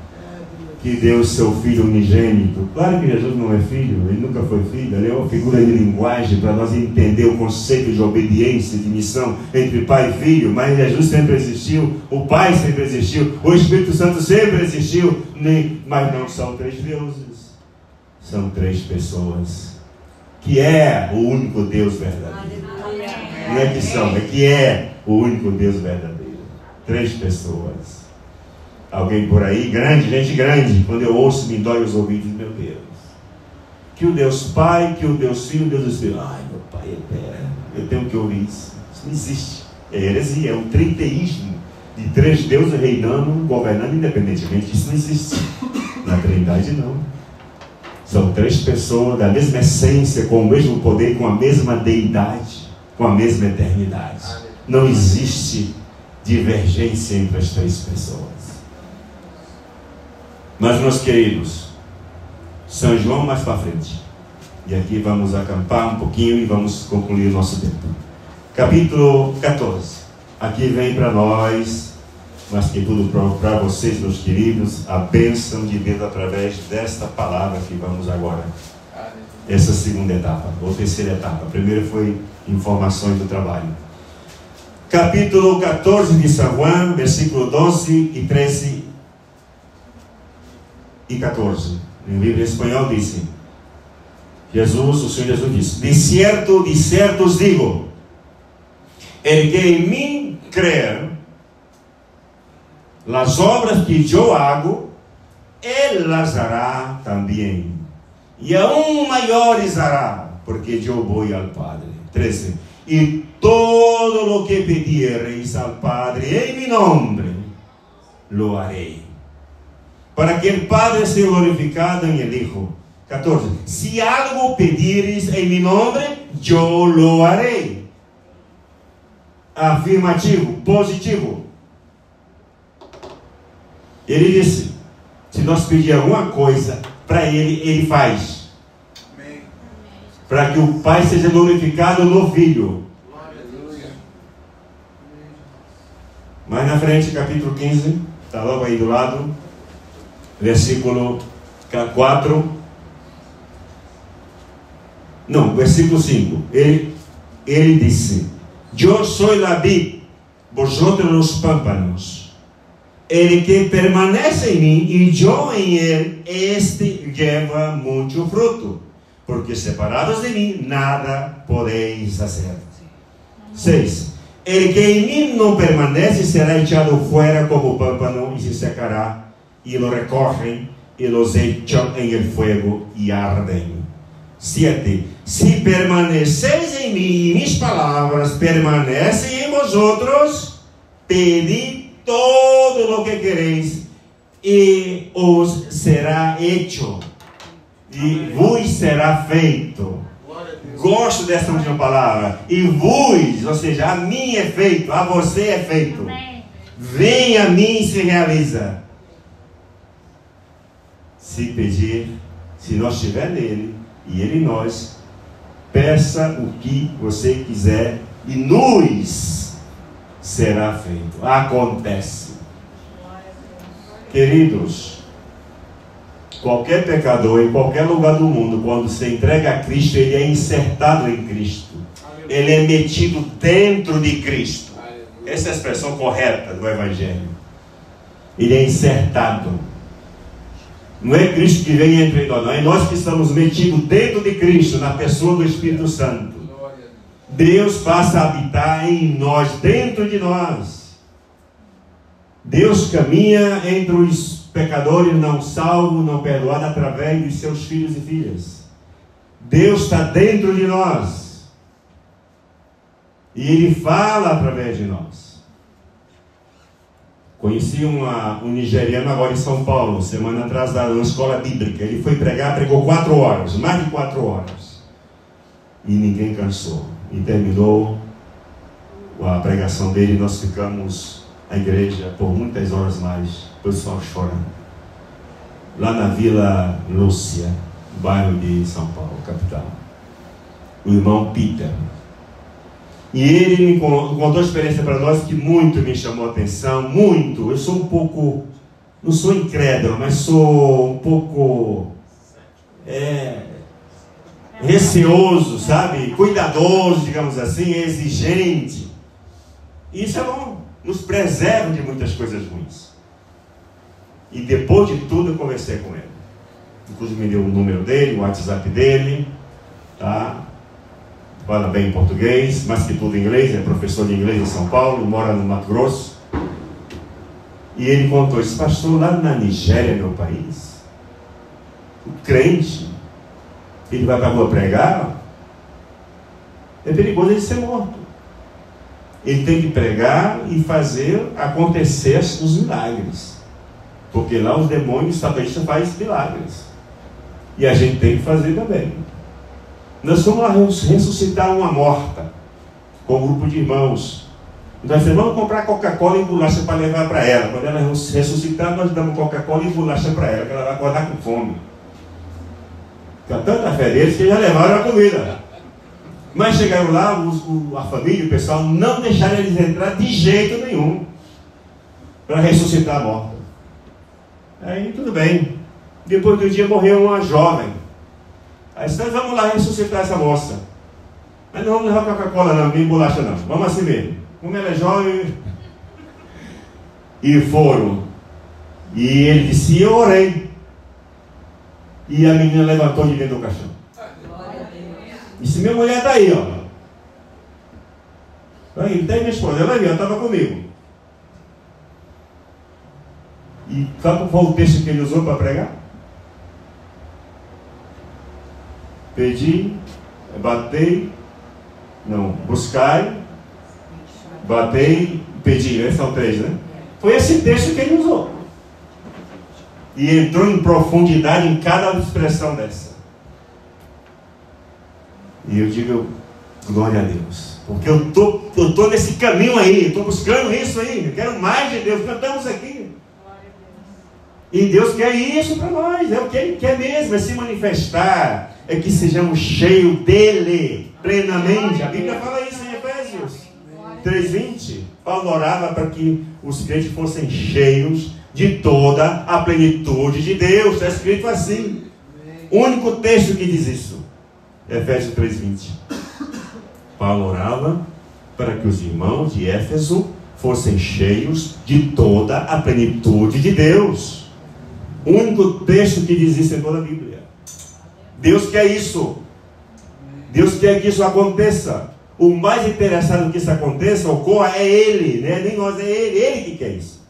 que deu o seu Filho unigênito. Claro que Jesus não é filho, Ele nunca foi filho. Ele é uma figura de linguagem para nós entender o conceito de obediência, de missão entre pai e filho. Mas Jesus sempre existiu, o Pai sempre existiu, o Espírito Santo sempre existiu. Mas não são 3 deuses, são 3 pessoas, que é o único Deus verdadeiro. Não é que são, é que é o único Deus verdadeiro. 3 pessoas. Alguém por aí, grande, gente grande, quando eu ouço, me dói os ouvidos, meu Deus. Que o Deus Pai, que o Deus Filho, o Deus Espírito. Ai, meu Pai eterno, eu tenho que ouvir isso. Isso não existe. É heresia, é um triteísmo de 3 deuses reinando, governando independentemente. Isso não existe. Na Trindade, não. São 3 pessoas da mesma essência, com o mesmo poder, com a mesma deidade, com a mesma eternidade. Não existe divergência entre as 3 pessoas. Mas, meus queridos, São João mais para frente. E aqui vamos acampar um pouquinho e vamos concluir o nosso tempo. Capítulo 14. Aqui vem para nós, mas que tudo para vocês, meus queridos, a bênção de Deus através desta palavra que vamos agora essa segunda etapa, ou terceira etapa. A primeira foi informações do trabalho. Capítulo 14 de São João, versículo 12 e 13 e 14. No livro em espanhol diz: o Senhor Jesus disse: de certo os digo, el que em mim crer, las obras que eu hago, ele las hará também, e aún maiores hará, porque eu vou ao Padre. 13. E todo lo que pediereis al Padre em mi nombre, lo harei, para que el Padre seja glorificado en el Hijo. 14. Si algo pedires em mi nombre, yo lo harei. Afirmativo, positivo. Ele disse: se nós pedir alguma coisa para Ele, Ele faz. Para que o Pai seja glorificado no Filho. Mais na frente, capítulo 15, está logo aí do lado, versículo 4. Não, versículo 5. Ele disse: eu sou la vid, vosotros los pámpanos. El que permanece em mim e eu em ele, este lleva muito fruto, porque separados de mim nada podeis fazer. 6. El que em mim não permanece será echado fuera como pámpano e se secará, e lo recogen e los echan en el fuego e arden. 7. Se permaneceis em mim e mis palavras permanecem em vosotros, pedi todo o que quereis e os será hecho, e vos será feito. Gosto dessa última palavra. E vos, ou seja, a mim é feito, a você é feito. Vem a mim e se realiza. Se pedir, se nós estiver nele e ele em nós, peça o que você quiser e nos será feito. Acontece. Queridos, qualquer pecador em qualquer lugar do mundo, quando se entrega a Cristo, ele é insertado em Cristo. Ele é metido dentro de Cristo. Essa é a expressão correta do Evangelho. Ele é insertado. Não é Cristo que vem entre nós, não. É nós que estamos metidos dentro de Cristo, na pessoa do Espírito Santo. Deus passa a habitar em nós, dentro de nós. Deus caminha entre os pecadores não salvos, não perdoados, através dos seus filhos e filhas. Deus está dentro de nós. E Ele fala através de nós. Conheci um nigeriano agora em São Paulo, semana atrás, na escola bíblica. Ele foi pregar, pregou 4 horas, mais de 4 horas. E ninguém cansou. E terminou a pregação dele, nós ficamos na igreja por muitas horas mais, o pessoal chorando. Lá na Vila Lúcia, bairro de São Paulo, capital. O irmão Peter. E ele me contou a experiência para nós que muito me chamou a atenção, muito. Eu sou um pouco, não sou incrédulo, mas sou um pouco receoso, sabe? Cuidadoso, digamos assim, exigente. E isso é bom, nos preserva de muitas coisas ruins. E depois de tudo eu conversei com ele. Inclusive me deu o número dele, o WhatsApp dele, tá? Fala bem português, mais que tudo inglês, é professor de inglês em São Paulo, mora no Mato Grosso. E ele contou isso: pastor, lá na Nigéria, meu país, o crente, ele vai para a rua pregar, é perigoso ele ser morto. Ele tem que pregar e fazer acontecer os milagres, porque lá os demônios, satanistas, fazem milagres, e a gente tem que fazer também. Nós vamos lá ressuscitar uma morta, com um grupo de irmãos. Nós vamos comprar Coca-Cola e bolacha para levar para ela. Quando ela ressuscitar, nós damos Coca-Cola e bolacha para ela, que ela vai acordar com fome. Fica tanta fé deles que já levaram a comida. Mas chegaram lá, a família, o pessoal, não deixaram eles entrar de jeito nenhum para ressuscitar a morta. Aí tudo bem. Depois do dia morreu uma jovem. Aí disse, vamos lá ressuscitar essa moça. Mas não vamos levar Coca-Cola não, nem bolacha não. Vamos assim mesmo. Como ela é jovem. E foram. E ele disse, eu orei. E a menina levantou de dentro do caixão. Disse, minha mulher está aí, ó. Aí, está aí minha esposa, ela estava comigo. E sabe qual o texto que ele usou para pregar? Pedi, batei, não, buscai, batei, pedi, esses são três, né? Foi esse texto que ele usou. E entrou em profundidade em cada expressão dessa. E eu digo, glória a Deus. Porque eu tô nesse caminho aí, estou buscando isso aí, eu quero mais de Deus, cantamos aqui. E Deus quer isso para nós, é o que Ele quer mesmo, é se manifestar, é que sejamos cheios dEle, plenamente. A Bíblia fala isso em Efésios 3:20. Paulo orava para que os crentes fossem cheios de toda a plenitude de Deus. Está escrito assim. O único texto que diz isso, Efésios 3:20. Paulo orava para que os irmãos de Éfeso fossem cheios de toda a plenitude de Deus. O único texto que diz isso em toda a Bíblia. Deus quer isso. Deus quer que isso aconteça. O mais interessado que isso aconteça, ocorra, é Ele, né? Nem nós, é Ele que quer isso.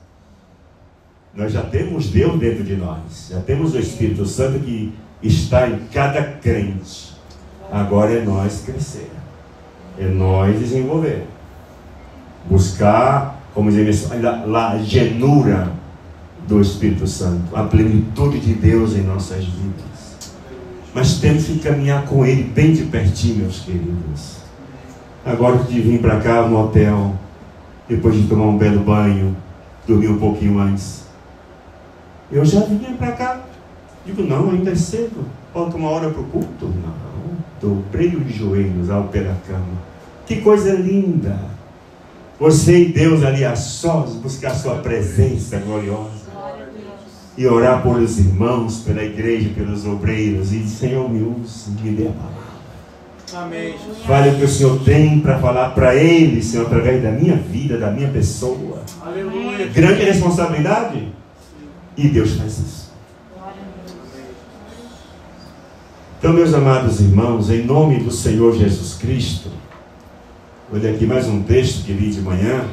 Nós já temos Deus dentro de nós. Já temos o Espírito Santo que está em cada crente. Agora é nós crescer. É nós desenvolver. Buscar, como dizemos, a llenura do Espírito Santo, a plenitude de Deus em nossas vidas. Mas temos que caminhar com Ele bem de pertinho, meus queridos. Agora de vir para cá no hotel, depois de tomar um belo banho, dormir um pouquinho antes, eu já vinha para cá. Digo, não, ainda é cedo, falta uma hora para o culto. Não, dobrei os joelhos ao pé da cama. Que coisa linda! Você e Deus ali a sós, buscar sua presença gloriosa. E orar por os irmãos, pela igreja, pelos obreiros. E Senhor, me use, me dê a palavra. Amém. Fale o que o Senhor tem para falar para eles, Senhor, através da minha vida, da minha pessoa. Aleluia. Grande responsabilidade. E Deus faz isso. Então, meus amados irmãos, em nome do Senhor Jesus Cristo, vou ler aqui mais um texto que li de manhã.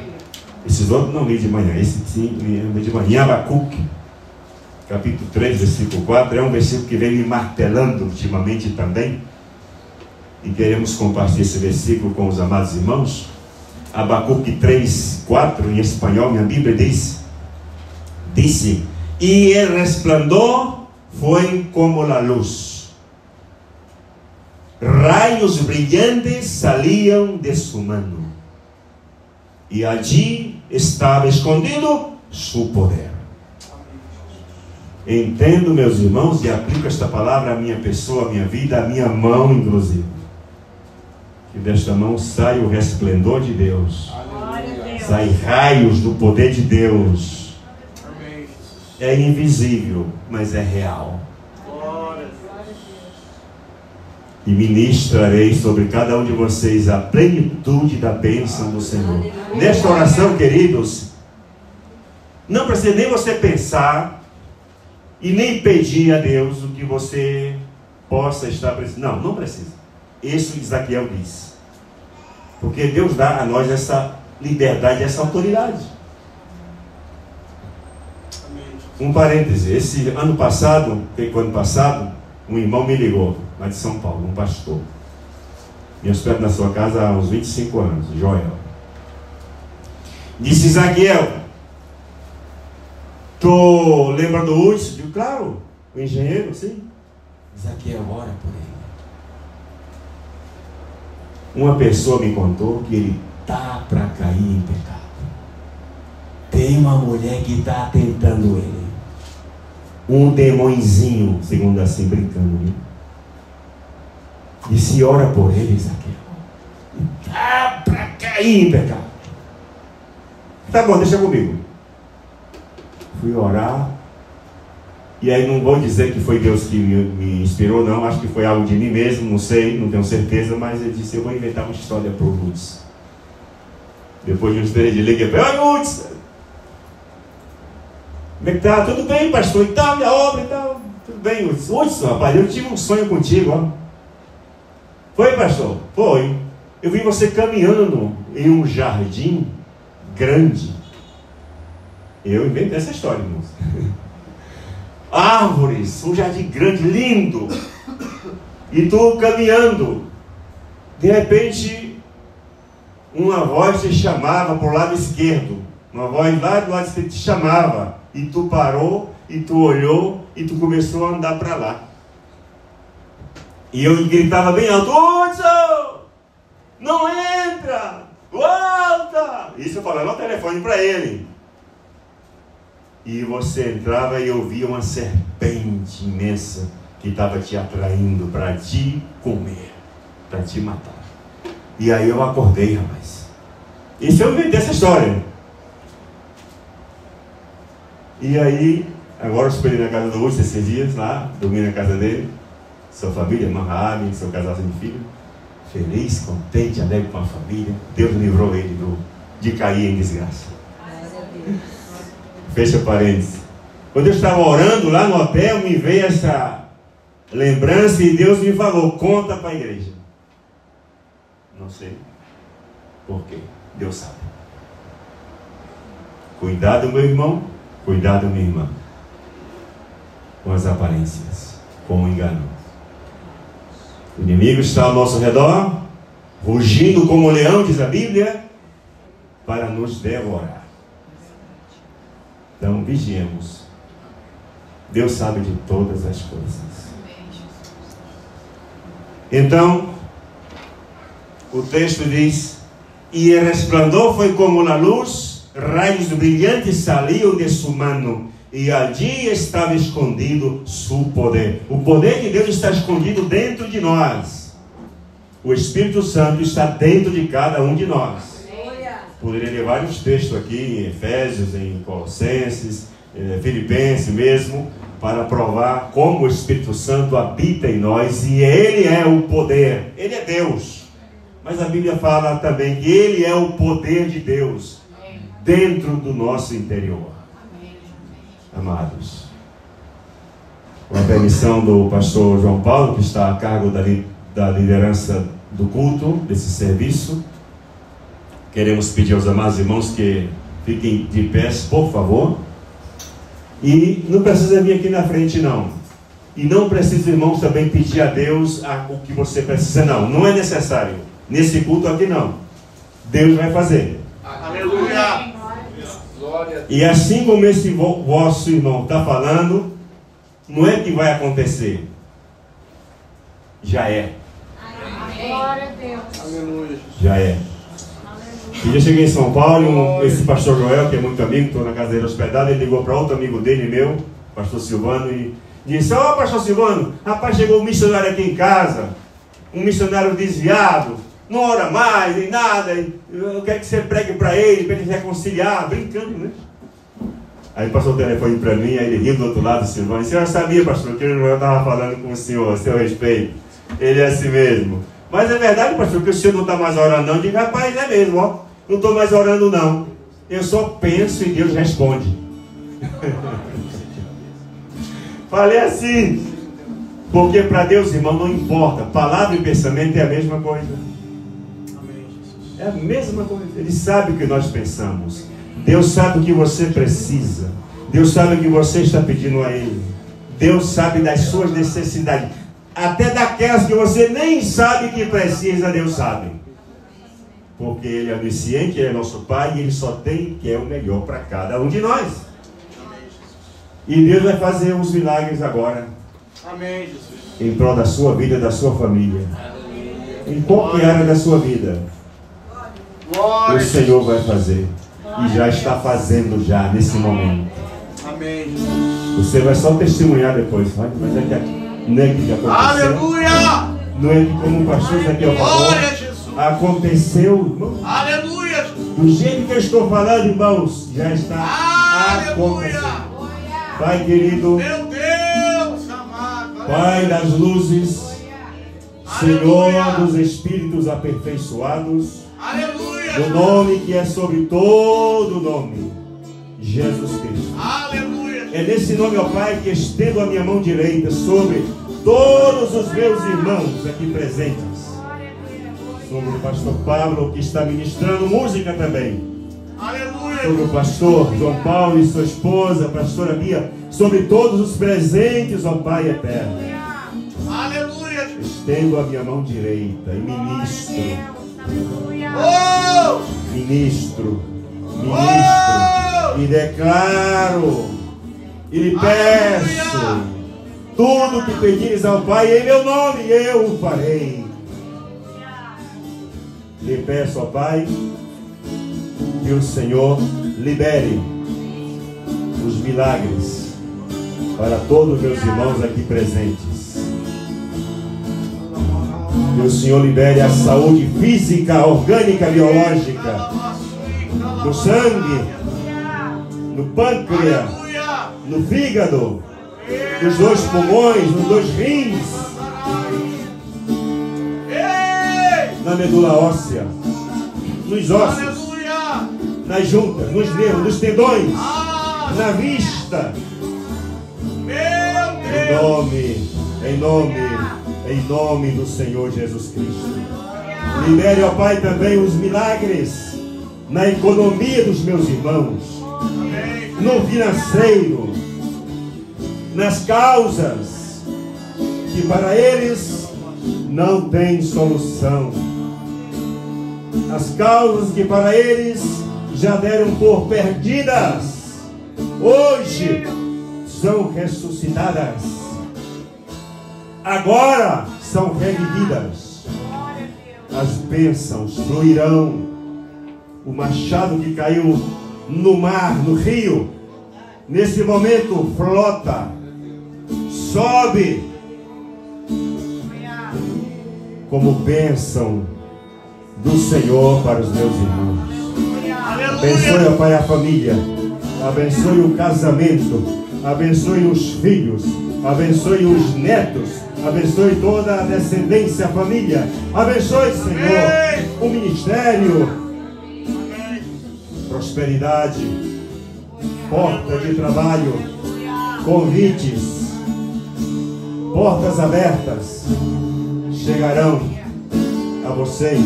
Esses outros não li de manhã, esse sim li de manhã. Abacuque, capítulo 3, versículo 4, é um versículo que vem me martelando ultimamente também. E queremos compartilhar esse versículo com os amados irmãos. Abacuque 3, 4, em espanhol, minha Bíblia diz: e el resplandor foi como la luz, raios brilhantes saliam de su mano, e allí estava escondido su poder. Entendo, meus irmãos, e aplico esta palavra à minha pessoa, à minha vida, à minha mão, inclusive. Que desta mão sai o resplendor de Deus. Sai raios do poder de Deus. É invisível, mas é real. E ministrarei sobre cada um de vocês a plenitude da bênção do Senhor. Nesta oração, queridos, não precisa nem você pensar e nem pedir a Deus o que você possa estar precisando. Não precisa. Isso Isaquiel diz. Porque Deus dá a nós essa liberdade, essa autoridade. Um parêntese. Esse ano passado, um irmão me ligou, lá de São Paulo, um pastor. Me hospeda na sua casa há uns 25 anos, Joel. Disse: Isaquiel, tu lembra do Hudson? Digo, claro, o engenheiro, sim. Isaquiel, ora por ele. Uma pessoa me contou que ele está para cair em pecado. Tem uma mulher que está tentando ele. Um demôniozinho, segundo assim, brincando. Né? E se ora por ele, Isaquiel. Está para cair em pecado. Tá bom, deixa comigo. Fui orar. E aí não vou dizer que foi Deus que me inspirou, não. Acho que foi algo de mim mesmo, não sei, não tenho certeza. Mas ele disse, eu vou inventar uma história para o Lutz. Depois de uns 3 dias, liguei para ele, oi Lutz! Como é que tá? Tudo bem, pastor? E tal, minha obra e tal. Tudo bem, Lutz. Lutz, rapaz, eu tive um sonho contigo, ó. Foi, pastor? Foi. Eu vi você caminhando em um jardim grande. Eu inventei essa história, moço. Árvores, um jardim grande, lindo. E tu caminhando. De repente, uma voz te chamava para o lado esquerdo. Uma voz lá do lado esquerdo te chamava. E tu parou, e tu olhou, e tu começou a andar para lá. E eu gritava bem alto, Hudson, não entra, volta. Isso eu falava no telefone para ele. E você entrava e eu via uma serpente imensa que estava te atraindo para te comer, para te matar. E aí eu acordei, rapaz. Isso eu inventei essa história. E aí, agora eu esperei na casa do Hudson esses dias, lá, dormi na casa dele. Sua família, Mahami, seu casal de filho. Feliz, contente, alegre com a família. Deus livrou ele de cair em desgraça. Fecha parênteses. Quando eu estava orando lá no hotel, me veio essa lembrança e Deus me falou, conta para a igreja. Não sei por quê. Deus sabe. Cuidado, meu irmão. Cuidado, minha irmã. Com as aparências. Com o engano. O inimigo está ao nosso redor, rugindo como um leão, diz a Bíblia, para nos devorar. Então, vigiemos. Deus sabe de todas as coisas. Então, o texto diz, e o resplandor foi como na luz, raios brilhantes saíam de sua mano, e allí estava escondido seu poder. O poder de Deus está escondido dentro de nós. O Espírito Santo está dentro de cada um de nós. Poderia ler vários textos aqui, em Efésios, em Colossenses, Filipenses mesmo, para provar como o Espírito Santo habita em nós. E Ele é o poder. Ele é Deus. Mas a Bíblia fala também que Ele é o poder de Deus dentro do nosso interior. Amados, com a permissão do pastor João Paulo, que está a cargo da liderança do culto, desse serviço, queremos pedir aos amados irmãos que fiquem de pé, por favor. E não precisa vir aqui na frente, não. E não precisa, irmãos, também pedir a Deus o que você precisa, não. Não é necessário. Nesse culto aqui, não. Deus vai fazer. Aleluia! E assim como esse vosso irmão está falando, não é que vai acontecer. Já é. Glória a Deus. Aleluia! Já é. E eu cheguei em São Paulo, esse pastor Joel, que é muito amigo, estou na casa dele hospedado, ele ligou para outro amigo dele, meu, pastor Silvano, e disse, ó pastor Silvano, rapaz, chegou um missionário aqui em casa, um missionário desviado, não ora mais, nem nada, eu quero que você pregue para ele se reconciliar, brincando, né? Aí passou o telefone para mim, aí ele riu do outro lado, Silvano, disse, eu sabia, pastor, que eu estava falando com o senhor, a seu respeito, ele é assim mesmo. Mas é verdade, pastor, que o senhor não está mais orando não? Eu digo, rapaz, é mesmo, ó, não estou mais orando não, eu só penso e Deus responde. Falei assim, porque para Deus, irmão, não importa, palavra e pensamento é a mesma coisa. É a mesma coisa. Ele sabe o que nós pensamos. Deus sabe o que você precisa. Deus sabe o que você está pedindo a Ele. Deus sabe das suas necessidades. Até daquelas que você nem sabe que precisa, Deus sabe. Porque Ele é onisciente, Ele é nosso Pai, e Ele só tem que é o melhor para cada um de nós. E Deus vai fazer os milagres agora. Amém, Jesus. Em prol da sua vida, da sua família. Em qualquer área da sua vida. O Senhor vai fazer. E já está fazendo já, nesse momento. Amém. Você vai só testemunhar depois. Mas é que não é que aconteceu. Aleluia! Não é que como o pastor Zaqueu falou. Aconteceu, irmão. Aleluia! Do jeito que eu estou falando, irmãos, já está acontecendo. Pai querido, Meu Deus! Pai das luzes, Senhor dos espíritos aperfeiçoados, Aleluia. no nome que é sobre todo nome, Jesus Cristo. Aleluia. É nesse nome, ó Pai, que estendo a minha mão direita sobre todos os meus irmãos aqui presentes, sobre o pastor Pablo, que está ministrando música também, Aleluia. sobre o pastor João Paulo e sua esposa, a pastora Bia, sobre todos os presentes, ó Pai eterno. Aleluia. Estendo a minha mão direita e ministro, Oh! ministro, e declaro, e lhe peço, tudo que pedires ao Pai em meu nome, eu o farei. Lhe peço ao Pai que o Senhor libere os milagres para todos os meus irmãos aqui presentes. Que o Senhor libere a saúde física, orgânica, biológica, no sangue, no pâncreas, no fígado, nos 2 pulmões, nos 2 rins, na medula óssea, nos ossos, nas juntas, nos nervos, nos tendões, na vista. Em nome do Senhor Jesus Cristo. Libere, ó Pai, também os milagres na economia dos meus irmãos, no financeiro, nas causas que para eles não tem solução, as causas que para eles já deram por perdidas, hoje são ressuscitadas, agora são revividas. As bênçãos fluirão. O machado que caiu no mar, no rio, nesse momento flota, sobe como bênção do Senhor para os meus irmãos. Abençoe, ó Pai, a família, abençoe o casamento, abençoe os filhos, abençoe os netos, abençoe toda a descendência, a família, abençoe, Senhor, o ministério, prosperidade, porta de trabalho, convites, portas abertas chegarão a vocês,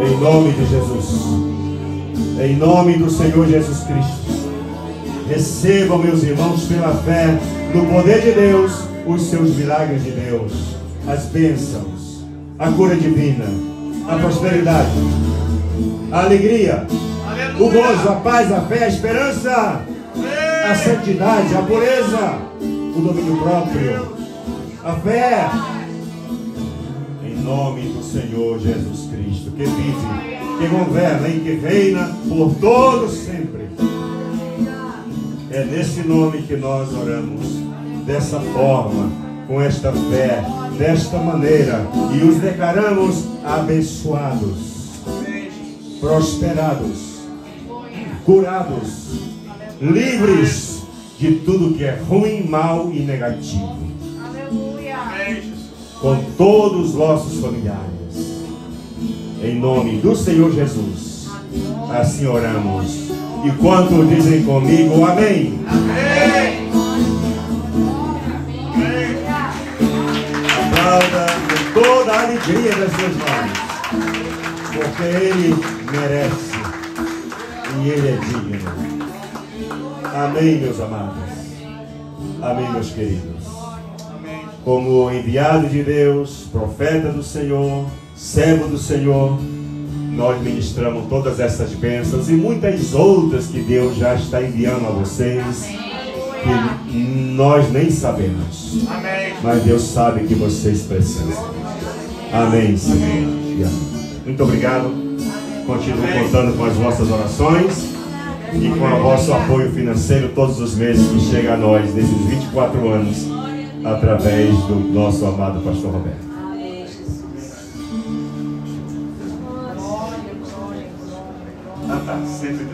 em nome de Jesus, em nome do Senhor Jesus Cristo. Recebam, meus irmãos, pela fé no poder de Deus, os seus milagres de Deus, as bênçãos, a cura divina, a prosperidade, a alegria, o gozo, a paz, a fé, a esperança, a santidade, a pureza, o domínio próprio, a fé, em nome do Senhor Jesus Cristo, que vive, que governa e que reina por todos sempre. É nesse nome que nós oramos, dessa forma, com esta fé, desta maneira, e os declaramos abençoados, prosperados, curados, livres de tudo que é ruim, mal e negativo. Com todos os nossos familiares, em nome do Senhor Jesus, assim oramos. E quanto dizem comigo, amém? Amém. Aplauda com toda a alegria das suas mãos, porque Ele merece e Ele é digno. Amém, meus amados. Amém, meus queridos. Como enviado de Deus, profeta do Senhor, servo do Senhor, nós ministramos todas essas bênçãos e muitas outras que Deus já está enviando a vocês, que nós nem sabemos. Amém. Mas Deus sabe que vocês precisam. Amém, Senhor. Muito obrigado. Continuo contando com as vossas orações e com o vosso apoio financeiro todos os meses que chega a nós nesses 24 anos, através do nosso amado pastor Roberto. Sempre